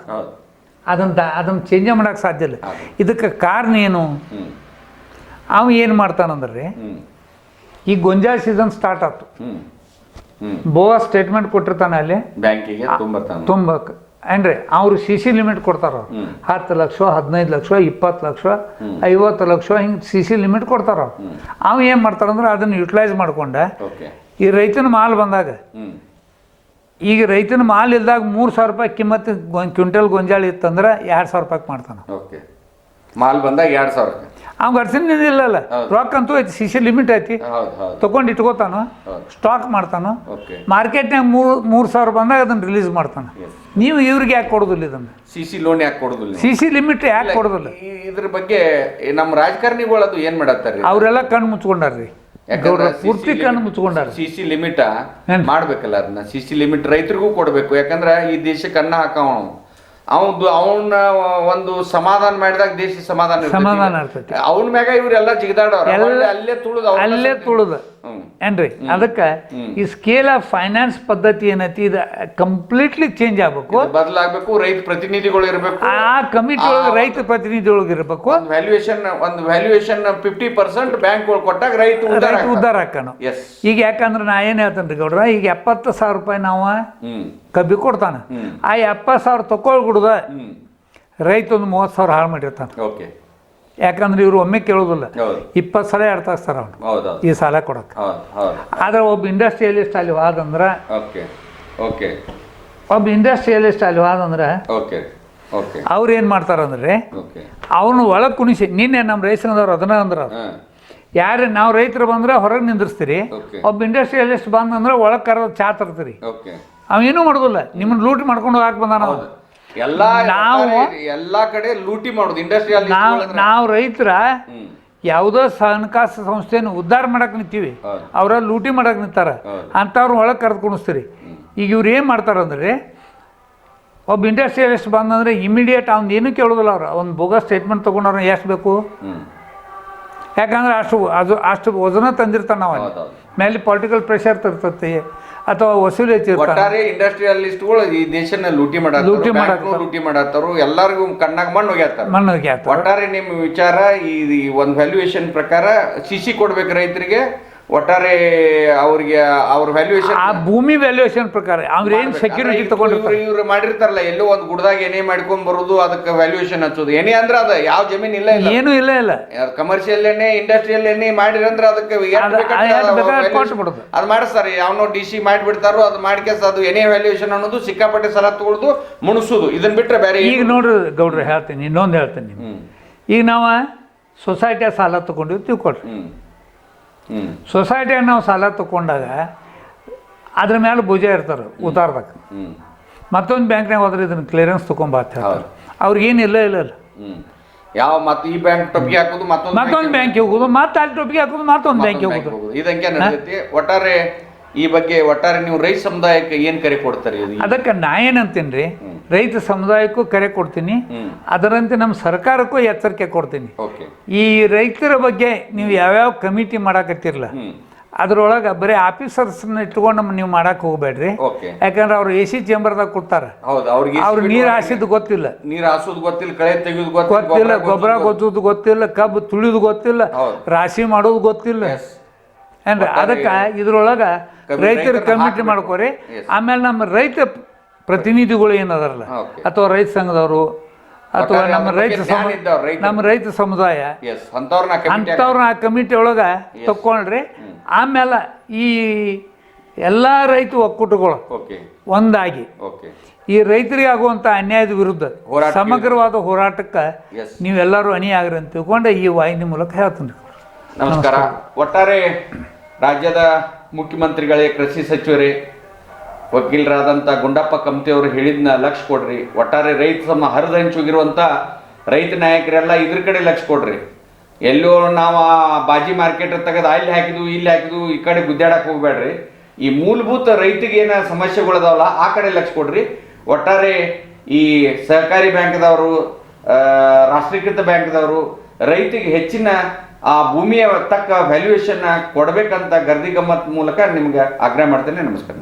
ಅದನ್ನು ಚೇಂಜ್ ಮಾಡೋಕ್ಕೆ ಸಾಧ್ಯ ಇಲ್ಲ. ಇದಕ್ಕೆ ಕಾರಣ ಏನು? ಅವ ಏನು ಮಾಡ್ತಾನಂದ್ರೆ, ಈ ಗೊಂಜಾಳ ಸೀಸನ್ ಸ್ಟಾರ್ಟ್ ಆಯ್ತು, ಬೋವಾ ಸ್ಟೇಟ್ಮೆಂಟ್ ಕೊಟ್ಟಿರ್ತಾನೆ ಅಲ್ಲಿ ಬ್ಯಾಂಕಿಗೆ ತುಂಬಕ್ಕೆ. ಅಂದ್ರೆ ಅವ್ರು CC ಲಿಮಿಟ್ ಕೊಡ್ತಾರ. 10 ಲಕ್ಷ, 15 ಲಕ್ಷ, 20 ಲಕ್ಷ, 50 ಲಕ್ಷ ಹಿಂಗೆ CC ಲಿಮಿಟ್ ಕೊಡ್ತಾರ. ಅವ ಏನು ಮಾಡ್ತಾರಂದ್ರೆ ಅದನ್ನು ಯುಟಿಲೈಸ್ ಮಾಡ್ಕೊಂಡ ಈ ರೈತನ ಮಾಲ್ ಬಂದಾಗ, ಈಗ ರೈತನ ಮಾಲ್ ಇಲ್ದಾಗ 3,000 ರೂಪಾಯಿ ಕಿಮ್ಮತ್ತು ಕ್ವಿಂಟಲ್ ಗೊಂಜಾಳ ಇತ್ತಂದ್ರೆ 2,000 ರೂಪಾಯಿ ಮಾಡ್ತಾನೆ. ಮಾಲ್ ಬಂದಾಗ 2,000. ಅವ್ಗೆ ಅರ್ಸಿನ ಇಲ್ಲಲ್ಲ, ರೊಕ್ಕ ಅಂತೂ ಐತಿ, CC ಲಿಮಿಟ್ ಐತಿ, ತಗೊಂಡು ಇಟ್ಕೋತಾನ, ಸ್ಟಾಕ್ ಮಾಡ್ತಾನ, ಮಾರ್ಕೆಟ್ನಾಗ 3,000 ಬಂದಾಗ ಅದನ್ನ ರಿಲೀಸ್ ಮಾಡ್ತಾನ. ನೀವು ಇವ್ರಿಗೆ ಯಾಕೆ ಕೊಡೋದಿಲ್ಲ ಇದನ್ನು? CC ಲೋನ್ ಯಾಕೆ ಕೊಡೋದಿಲ್ಲ? CC ಲಿಮಿಟ್ ಯಾಕೆ ಕೊಡೋದಿಲ್ಲ? ಇದ್ರ ಬಗ್ಗೆ ನಮ್ಮ ರಾಜಕಾರಣಿಗಳು ಅದು ಏನ್ ಮಾಡತ್ತಾರೆ? ಅವರೆಲ್ಲ ಕಣ್ಣು ಮುಚ್ಕೊಂಡಾರ್ರಿ, ಪೂರ್ತಿ ಕಣ್ಣು ಮುಚ್ಕೊಂಡಾರ. CC ಲಿಮಿಟ್ ಮಾಡ್ಬೇಕಲ್ಲ, ಅದನ್ನ CC ಲಿಮಿಟ್ ರೈತರಿಗೂ ಕೊಡ್ಬೇಕು. ಯಾಕಂದ್ರೆ ಈ ದೇಶಕ್ಕೆ ಅನ್ನ ಹಾಕವ ಅವನ ಒಂದು ಸಮಾಧಾನ ಮಾಡಿದಾಗ ದೇಶ ಸಮಾಧಾನ ಇರ್ತೈತಿ. ಅವನ ಮ್ಯಾಗ ಇವ್ರೆಲ್ಲ ಜಿಗದಾಡೋರು ಅಲ್ಲೇ ತುಳುದ ಏನ್ರಿ. ಅದಕ್ಕೆ ಈ ಸ್ಕೇಲ್ ಆಫ್ ಫೈನಾನ್ಸ್ ಪದ್ಧತಿ ಏನೈತಿ, ಇದು ಕಂಪ್ಲೀಟ್ಲಿ ಚೇಂಜ್ ಆಗ್ಬೇಕು, ಬದಲಾಗಬೇಕು. ರೈತ ಪ್ರತಿನಿಧಿಗಳು ಇರಬೇಕು, ಆ ಕಮಿಟಿ ಒಳಗೆ ರೈತ ಪ್ರತಿನಿಧಿಗಳು ಇರಬೇಕು. ವ್ಯಾಲ್ಯೂಯೇಷನ್ 50% ಬ್ಯಾಂಕ್ ಕೊಟ್ಟಾಗ ರೈತ ಉದ್ದಾರ ಹಾಕೋಣ. ಈಗ ಯಾಕಂದ್ರೆ ನಾ ಏನ್ ಹೇಳ್ತೇನ್ರಿ ಗೌಡ್ರ, ಈಗ 70,000 ರೂಪಾಯಿ ನಾವು ಕಬ್ಬಿ ಕೊಡ್ತಾನೆ, ಆ 70,000 ತಗೊಳ್ಬಿಡುದ ರೈತ ಒಂದು 30,000 ಹಾಳು ಮಾಡಿರ್ತಾನೆ. ಯಾಕಂದ್ರೆ ಇವರು ಒಮ್ಮೆ ಕೇಳೋದಿಲ್ಲ, 20 ಸಲ ಎಡ್ತಾಕ್ತಾರ ಅವನು ಈ ಸಾಲ ಕೊಡಕ್ಕೆ. ಆದ್ರೆ ಒಬ್ಬ ಇಂಡಸ್ಟ್ರಿಯಲಿಸ್ಟ್ ಅಲ್ಲಿ ಹೋದಂದ್ರೆ ಅವ್ರು ಏನ್ ಮಾಡ್ತಾರಂದ್ರೆ, ಅವನು ಒಳಗೆ ಕುಣಿಸಿ, ನಿನ್ನೆ ನಮ್ಮ ರೈತನದವ್ರು ಅದನ್ನ ಅಂದ್ರ, ಯಾರೇ ನಾವು ರೈತರು ಬಂದ್ರೆ ಹೊರಗೆ ನಿಂದಿರ್ಸ್ತೀರಿ, ಒಬ್ಬ ಇಂಡಸ್ಟ್ರಿಯಲಿಸ್ಟ್ ಬಂದಂದ್ರೆ ಒಳಗೆ ಕರೆದ ಚಾ ತರ್ತೀರಿ. ಅವೇನೂ ಮಾಡೋದಿಲ್ಲ, ನಿಮ್ಮನ್ನ ಲೂಟಿ ಮಾಡ್ಕೊಂಡು ಹೋಗಕ್ಕೆ ಬಂದಾನ. ಎಲ್ಲಾ ಕಡೆ ಲೂಟಿ ಮಾಡೋದು ಇಂಡಸ್ಟ್ರಿಯಲ್. ನಾವು ರೈತರ ಯಾವುದೋ ಹಣಕಾಸು ಸಂಸ್ಥೆಯನ್ನು ಉದ್ಧಾರ ಮಾಡಕ್ ನಿಂತೀವಿ, ಅವ್ರ ಲೂಟಿ ಮಾಡಕ್ ನಿಂತಾರ, ಅಂಥವ್ರು ಒಳಗೆ ಕರೆದು ಕುಣಿಸ್ತೀರಿ. ಈಗ ಇವ್ರು ಏನು ಮಾಡ್ತಾರಂದ್ರೆ, ಒಬ್ಬ ಇಂಡಸ್ಟ್ರಿಯಲಿಸ್ಟ್ ಬಂದಂದ್ರೆ ಇಮಿಡಿಯೇಟ್ ಅವ್ನು ಏನೂ ಕೇಳೋದಿಲ್ಲ. ಅವ್ರು ಒಂದು ಬೋಗಸ್ ಸ್ಟೇಟ್ಮೆಂಟ್ ತೊಗೊಂಡವ್ರ ಎಷ್ಟು ಬೇಕು, ಯಾಕಂದ್ರೆ ಅಷ್ಟು ವಜನ ತಂದಿರ್ತಾನೆ ನಾವು. ಮೇಲೆ ಪೊಲಿಟಿಕಲ್ ಪ್ರೆಷರ್ ತರ್ತೈತಿ, ಅಥವಾ ವಸೂಲಿ ಹೆಚ್ಚಿರ್ತಾನೆ. ಒಟ್ಟಾರೆ ಇಂಡಸ್ಟ್ರಿಯಲಿಸ್ಟ್ಗಳು ಈ ದೇಶನ ಲೂಟಿ ಲೂಟಿ ಮಾಡತ್ತಾರು, ಲೂಟಿ ಮಾಡತ್ತಾರು, ಎಲ್ಲರಿಗೂ ಕಣ್ಣಾಗ ಮಣ್ಣು ಒಗ್ಯಾತಾರ. ಮಣ್ಣೋಗಿ ಆಗ್ತದೆ. ಒಟ್ಟಾರೆ ನಿಮ್ಮ ವಿಚಾರ ಈ ಒಂದು ವ್ಯಾಲ್ಯೂಯೇಷನ್ ಪ್ರಕಾರ ಸಿಸಿ ಕೊಡ್ಬೇಕು ರೈತರಿಗೆ, ಒಟ್ಟಾರೆ ಅವ್ರಿಗೆ ಅವ್ರ ವ್ಯಾಲ್ಯೂಯೇಷನ್ ಆ ಭೂಮಿ ವ್ಯಾಲ್ಯೂಯೇಷನ್ ಪ್ರಕಾರ ಅವ್ರೇನು ಸೆಕ್ಯೂರಿಟಿ ತಗೊಂಡಿರ್ತಾರೆ. ಇವ್ರು ಮಾಡಿರ್ತಾರಲ್ಲ, ಎಲ್ಲೋ ಒಂದು ಗುಡ್ದಾಗ ಏನೇ ಮಾಡ್ಕೊಂಡ್ ಬರೋದು, ಅದಕ್ಕೆ ವ್ಯಾಲ್ಯೂಯೇಷನ್ ಹಚ್ಚೋದು. ಏನೇ ಅಂದ್ರೆ ಅದ ಯಾವ ಜಮೀನ್ ಇಲ್ಲ, ಏನೂ ಇಲ್ಲ ಇಲ್ಲ ಕಮರ್ಷಿಯಲ್ ಏನೇ ಇಂಡಸ್ಟ್ರಿಯಲ್ ಏನೇ ಮಾಡಿರಂದ್ರೆ ಅದಕ್ಕೆ ಅದು ಮಾಡಿಸ್ತಾರೆ. ಯಾವನೋ DC ಮಾಡಿಬಿಡ್ತಾರೋ, ಅದು ಮಾಡ್ಕೇಸ ಅದು ಏನೇ ವ್ಯಾಲ್ಯೂಯೇಷನ್ ಅನ್ನೋದು ಸಿಕ್ಕಾಪಟ್ಟೆ ಸಲ ತಗೊಳ್ದು ಮುಣಿಸೋದು. ಇದನ್ನ ಬಿಟ್ರೆ ಬೇರೆ ಈಗ ನೋಡ್ರಿ ಗೌಡ್ರು ಹೇಳ್ತೀನಿ, ಇನ್ನೊಂದು ಹೇಳ್ತೀನಿ. ಈಗ ನಾವು ಸೊಸೈಟಿಯ ಸಾಲ ತಗೊಂಡಿವಿ ತಿಳ್ಕೊಳ್ರಿ. ಸೊಸೈಟಿಯಾಗ ನಾವು ಸಾಲ ತಗೊಂಡಾಗ ಅದ್ರ ಮೇಲೆ ಭುಜ ಇರ್ತಾರೆ ಉತ್ತಾರದಾಗ. ಮತ್ತೊಂದು ಬ್ಯಾಂಕ್ನಾಗ ಹೋದ್ರೆ ಇದನ್ನ ಕ್ಲಿಯರೆನ್ಸ್ ತಗೊಂಬಾತ ಹೇಳ್ತಾರೆ. ಅವ್ರಿಗೇನು ಇಲ್ಲ ಇಲ್ಲ ಇಲ್ಲ ಯಾವ ಮತ್ತೆ ಈ ಬ್ಯಾಂಕ್ ಟೊಪ್ಪಿಗೆ ಹಾಕೋದು, ಮತ್ತೊಂದು ಬ್ಯಾಂಕಿಗೆ ಹೋಗೋದು, ಮತ್ತೆ ಅಲ್ಲಿ ಟೊಪ್ಪಿಗೆ ಹಾಕೋದು, ಮತ್ತೊಂದು ಬ್ಯಾಂಕಿಗೆ ಹೋಗೋದು. ಇದಂಗೆ ನಡೆದೈತಿ. ಒಟ್ಟಾರೆ ಈ ಬಗ್ಗೆ ಒಟ್ಟಾರೆ ನೀವು ರೈತ ಸಮುದಾಯಕ್ಕೆ ಏನ್ ಕರೆ ಕೊಡ್ತಾರೆ? ಅದಕ್ಕೆ ನಾ ಏನಂತೀನಿ ರೀ, ರೈತ ಸಮುದಾಯಕ್ಕೂ ಕರೆ ಕೊಡ್ತೀನಿ, ಅದರಂತೆ ನಮ್ಮ ಸರ್ಕಾರಕ್ಕೂ ಎಚ್ಚರಿಕೆ ಕೊಡ್ತೀನಿ. ಈ ರೈತರ ಬಗ್ಗೆ ನೀವು ಯಾವ್ಯಾವ ಕಮಿಟಿ ಮಾಡಾಕತ್ತಿರಲ್ಲ, ಅದ್ರೊಳಗೆ ಬರೀ ಆಫೀಸರ್ಸ್ನ ಇಟ್ಕೊಂಡು ನೀವು ಮಾಡಕ್ ಹೋಗ್ಬೇಡ್ರಿ. ಯಾಕಂದ್ರೆ ಅವ್ರು AC ಚೇಂಬರ್ದಾಗ ಕೊಡ್ತಾರ, ಅವ್ರು ನೀರು ಹಾಸಿದ್ದು ಗೊತ್ತಿಲ್ಲ, ನೀರು ಹಾಸೋದು ಗೊತ್ತಿಲ್ಲ, ಕಳೆ ತೆಗೆಯೋದು ಗೊತ್ತಿಲ್ಲ, ಗೊಬ್ಬರ ಗೊತ್ತೋದು ಗೊತ್ತಿಲ್ಲ, ಕಬ್ಬು ತುಳಿದು ಗೊತ್ತಿಲ್ಲ, ರಾಶಿ ಮಾಡೋದು ಗೊತ್ತಿಲ್ಲ ಏನ್ರಿ. ಅದಕ್ಕೆ ಇದ್ರೊಳಗೆ ರೈತರ ಕಮಿಟಿ ಮಾಡ್ಕೋರಿ. ಆಮೇಲೆ ನಮ್ಮ ರೈತ ಪ್ರತಿನಿಧಿಗಳು ಏನದಾರಲ್ಲ, ಅಥವಾ ರೈತ ಸಂಘದವರು, ಅಥವಾ ನಮ್ಮ ರೈತ ಸಮುದಾಯ ಅಂಥವ್ರನ್ನ ಆ ಕಮಿಟಿ ಒಳಗೆ ತಕ್ಕೊಂಡ್ರಿ. ಆಮೇಲೆ ಈ ಎಲ್ಲ ರೈತ ಒಕ್ಕೂಟಗಳು ಒಂದಾಗಿ ಈ ರೈತರಿಗೆ ಆಗುವಂಥ ಅನ್ಯಾಯದ ವಿರುದ್ಧ ಸಮಗ್ರವಾದ ಹೋರಾಟಕ್ಕೆ ನೀವೆಲ್ಲರೂ ಅಣಿಯಾಗ್ರಿ ಅಂತ ತಿಳ್ಕೊಂಡು ಈ ವಾಹಿನಿ ಮೂಲಕ ಹೇಳ್ತೀನಿ. ನಮಸ್ಕಾರ. ಒಟ್ಟಾರೆ ರಾಜ್ಯದ ಮುಖ್ಯಮಂತ್ರಿಗಳೇ, ಕೃಷಿ ಸಚಿವರೇ, ವಕೀಲರಾದಂಥ ಗುಂಡಪ್ಪ ಕಮ್ತಿಯವರು ಹೇಳಿದ್ನ ಲಕ್ಷ್ಯ ಕೊಡ್ರಿ. ಒಟ್ಟಾರೆ ರೈತ ಹರಿದಂಚೋಗಿರುವಂಥ ರೈತ ನಾಯಕರೆಲ್ಲ ಇದ್ರ ಕಡೆ ಲಕ್ಷ್ಯ ಕೊಡ್ರಿ. ಎಲ್ಲೋ ನಾವು ಬಾಜಿ ಮಾರ್ಕೆಟ್ ತೆಗೆದು ಅಲ್ಲಿ ಹಾಕಿದ್ವು, ಇಲ್ಲಿ ಹಾಕಿದ್ವು, ಈ ಕಡೆ ಗುದ್ದಾಡಕ್ಕೆ ಹೋಗ್ಬೇಡ್ರಿ. ಈ ಮೂಲಭೂತ ರೈತಿಗೆ ಏನ ಸಮಸ್ಯೆಗಳದಾವಲ್ಲ ಆ ಕಡೆ ಲಕ್ಷ್ಯ ಕೊಡ್ರಿ. ಒಟ್ಟಾರೆ ಈ ಸಹಕಾರಿ ಬ್ಯಾಂಕ್ದವರು, ರಾಷ್ಟ್ರೀಕೃತ ಬ್ಯಾಂಕ್ದವರು ರೈತಿಗೆ ಹೆಚ್ಚಿನ ಆ ಭೂಮಿಯ ತಕ್ಕ ವ್ಯಾಲ್ಯೂಯೇಷನ್ ಕೊಡಬೇಕಂತ ಗರ್ದಿ ಗಮ್ಮತ್ ಮೂಲಕ ನಿಮ್ಗೆ ಆಗ್ರಹ ಮಾಡ್ತೇನೆ. ನಮಸ್ಕಾರ.